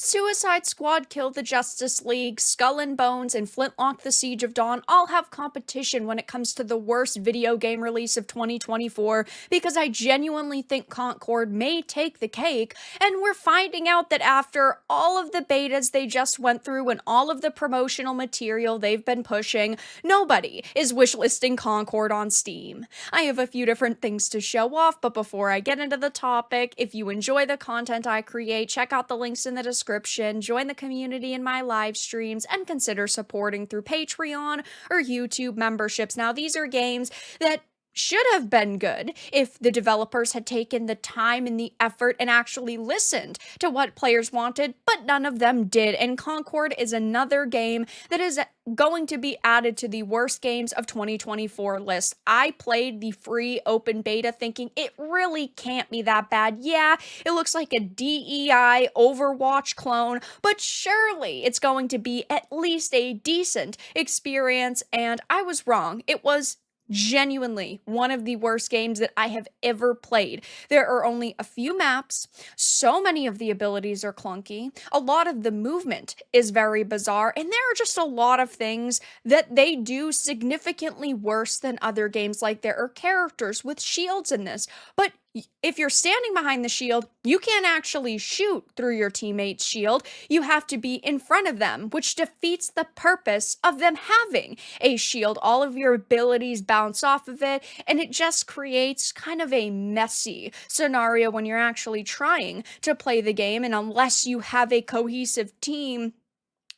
Suicide Squad Kill the Justice League, Skull and Bones, and Flintlock The Siege of Dawn all have competition when it comes to the worst video game release of 2024 because I genuinely think Concord may take the cake, and we're finding out that after all of the betas they just went through and all of the promotional material they've been pushing, nobody is wishlisting Concord on Steam. I have a few different things to show off, but before I get into the topic, if you enjoy the content I create, check out the links in the description, join the community in my live streams, and consider supporting through Patreon or YouTube memberships. Now, these are games that should have been good if the developers had taken the time and the effort and actually listened to what players wanted, but none of them did. And Concord is another game that is going to be added to the worst games of 2024 list. I played the free open beta thinking it really can't be that bad. Yeah, it looks like a DEI Overwatch clone, but surely it's going to be at least a decent experience, and I was wrong. It was genuinely one of the worst games that I have ever played. There are only a few maps, so many of the abilities are clunky, a lot of the movement is very bizarre, and there are just a lot of things that they do significantly worse than other games. Like, there are characters with shields in this, but if you're standing behind the shield, you can't actually shoot through your teammate's shield. You have to be in front of them, which defeats the purpose of them having a shield. All of your abilities bounce off of it, and it just creates kind of a messy scenario when you're actually trying to play the game. And unless you have a cohesive team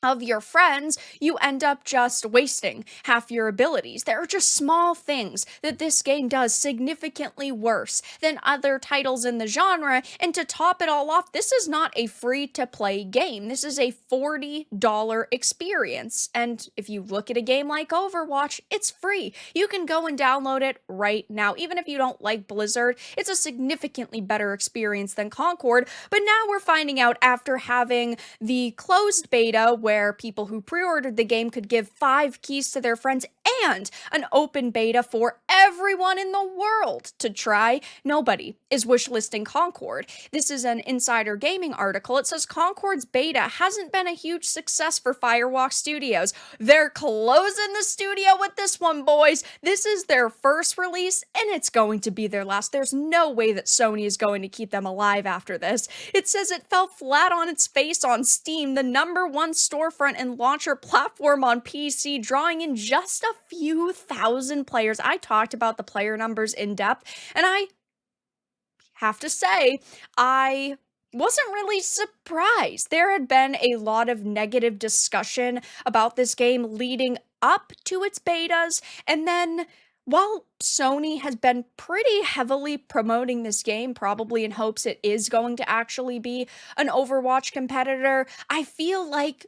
of your friends, you end up just wasting half your abilities. There are just small things that this game does significantly worse than other titles in the genre, and to top it all off, this is not a free-to-play game. This is a $40 experience, and if you look at a game like Overwatch, it's free. You can go and download it right now. Even if you don't like Blizzard, it's a significantly better experience than Concord, but now we're finding out after having the closed beta where people who pre-ordered the game could give 5 keys to their friends and an open beta for everyone in the world to try, nobody is wishlisting Concord. This is an Insider Gaming article. It says Concord's beta hasn't been a huge success for Firewalk Studios. They're closing the studio with this one, boys. This is their first release, and it's going to be their last. There's no way that Sony is going to keep them alive after this. It says it fell flat on its face on Steam, the #1 storefront and launcher platform on PC, drawing in just a few thousand players. I talked about the player numbers in depth, and I have to say, I wasn't really surprised. There had been a lot of negative discussion about this game leading up to its betas, and then while Sony has been pretty heavily promoting this game, probably in hopes it is going to actually be an Overwatch competitor, I feel like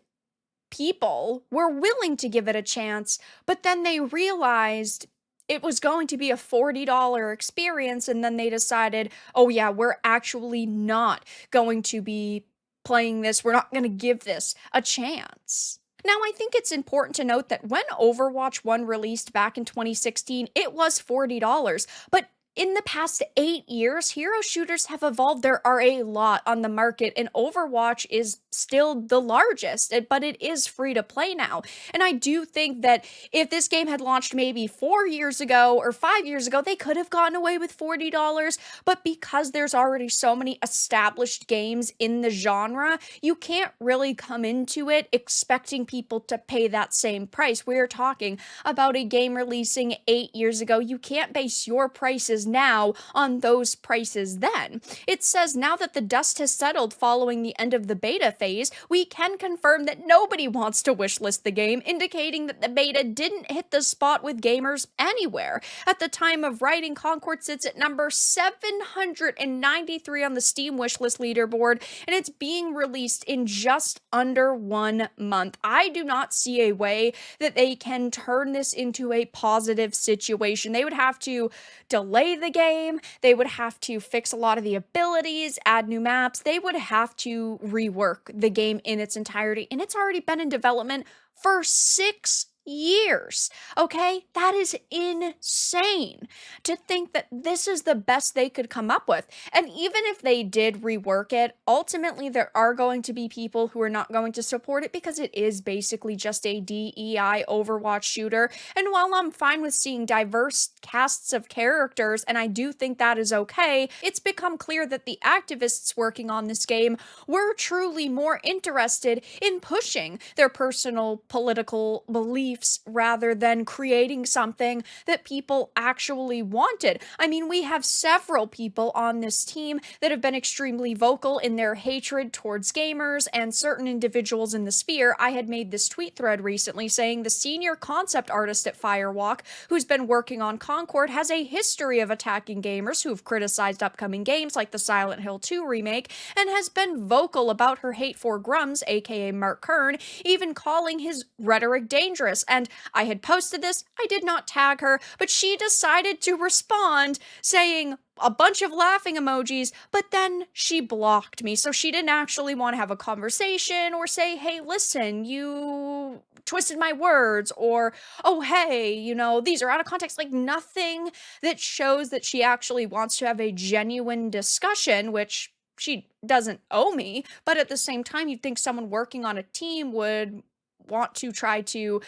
people were willing to give it a chance, but then they realized it was going to be a $40 experience, and then they decided, oh yeah, we're actually not going to be playing this. We're not going to give this a chance. Now, I think it's important to note that when Overwatch 1 released back in 2016, it was $40, but in the past 8 years, hero shooters have evolved. There are a lot on the market, and Overwatch is still the largest, but it is free to play now. And I do think that if this game had launched maybe 4 years ago or 5 years ago, they could have gotten away with $40. But because there's already so many established games in the genre, you can't really come into it expecting people to pay that same price. We're talking about a game releasing 8 years ago. You can't base your prices now on those prices then. It says, now that the dust has settled following the end of the beta phase, we can confirm that nobody wants to wishlist the game, indicating that the beta didn't hit the spot with gamers anywhere. At the time of writing, Concord sits at number 793 on the Steam wishlist leaderboard, and it's being released in just under 1 month. I do not see a way that they can turn this into a positive situation. They would have to delay the game, they would have to fix a lot of the abilities, add new maps, they would have to rework the game in its entirety, and it's already been in development for 6 years. Okay? That is insane to think that this is the best they could come up with. And even if they did rework it, ultimately there are going to be people who are not going to support it because it is basically just a DEI Overwatch shooter. And while I'm fine with seeing diverse casts of characters, and I do think that is okay, it's become clear that the activists working on this game were truly more interested in pushing their personal political beliefs rather than creating something that people actually wanted. I mean, we have several people on this team that have been extremely vocal in their hatred towards gamers and certain individuals in the sphere. I had made this tweet thread recently saying the senior concept artist at Firewalk, who's been working on Concord, has a history of attacking gamers who've criticized upcoming games like the Silent Hill 2 remake, and has been vocal about her hate for Grums, aka Mark Kern, even calling his rhetoric dangerous. And I had posted this, I did not tag her, but she decided to respond saying a bunch of laughing emojis, but then she blocked me. So she didn't actually want to have a conversation or say, hey, listen, you twisted my words, or, oh, hey, these are out of context. Like, nothing that shows that she actually wants to have a genuine discussion, which she doesn't owe me. But at the same time, you'd think someone working on a team would want to try to,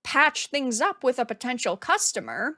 patch things up with a potential customer.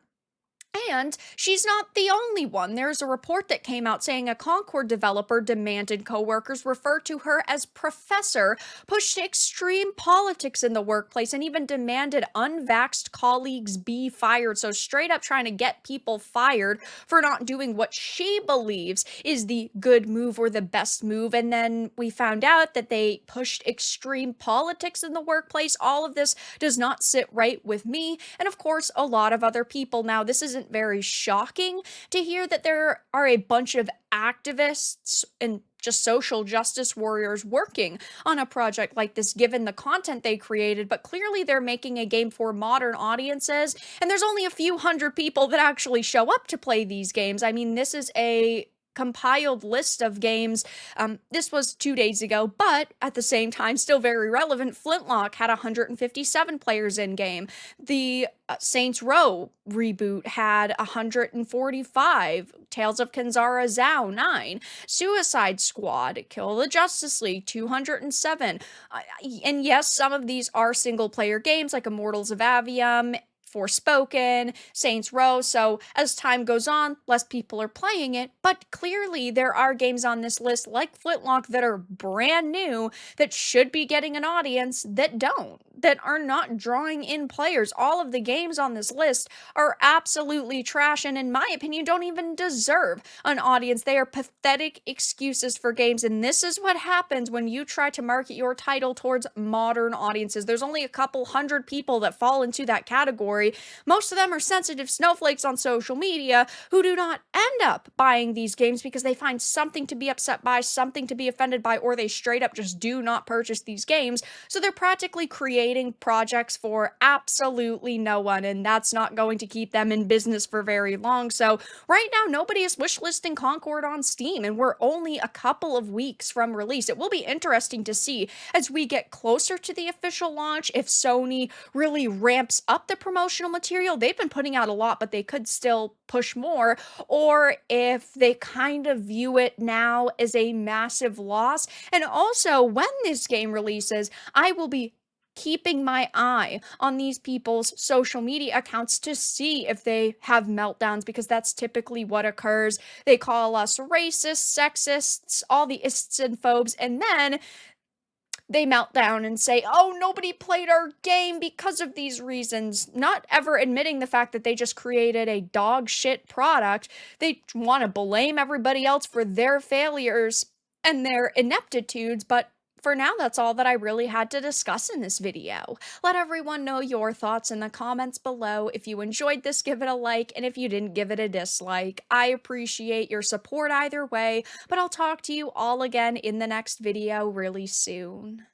And she's not the only one. There's a report that came out saying a Concord developer demanded coworkers refer to her as professor, pushed extreme politics in the workplace, and even demanded unvaxxed colleagues be fired. So straight up trying to get people fired for not doing what she believes is the good move or the best move. And then we found out that they pushed extreme politics in the workplace. All of this does not sit right with me. And of course, a lot of other people. Now, this isn't very shocking to hear that there are a bunch of activists and just social justice warriors working on a project like this, given the content they created, but clearly they're making a game for modern audiences, and there's only a few hundred people that actually show up to play these games. I mean, this is a compiled list of games. This was 2 days ago, but at the same time, still very relevant. Flintlock had 157 players in game. The Saints Row reboot had 145. Tales of Kanzara Zhao, 9. Suicide Squad, Kill the Justice League, 207. And yes, some of these are single player games like Immortals of Avium, Forspoken, Saints Row. So as time goes on, less people are playing it, but clearly there are games on this list like Flintlock that are brand new that should be getting an audience that don't, that are not drawing in players. All of the games on this list are absolutely trash and in my opinion don't even deserve an audience. They are pathetic excuses for games, and this is what happens when you try to market your title towards modern audiences. There's only a couple hundred people that fall into that category. Most of them are sensitive snowflakes on social media who do not end up buying these games because they find something to be upset by, something to be offended by, or they straight up just do not purchase these games. So they're practically creating projects for absolutely no one, and that's not going to keep them in business for very long. So right now, nobody is wishlisting Concord on Steam, and we're only a couple of weeks from release. It will be interesting to see as we get closer to the official launch if Sony really ramps up the promotional material. They've been putting out a lot, but they could still push more, or if they kind of view it now as a massive loss. And also, when this game releases, I will be keeping my eye on these people's social media accounts to see if they have meltdowns, because that's typically what occurs. They call us racist, sexists, all the ists and phobes, and then they melt down and say, oh, nobody played our game because of these reasons, not ever admitting the fact that they just created a dog shit product. They want to blame everybody else for their failures and their ineptitudes, but for now, that's all that I really had to discuss in this video. Let everyone know your thoughts in the comments below. If you enjoyed this, give it a like, and if you didn't, give it a dislike. I appreciate your support either way, but I'll talk to you all again in the next video really soon.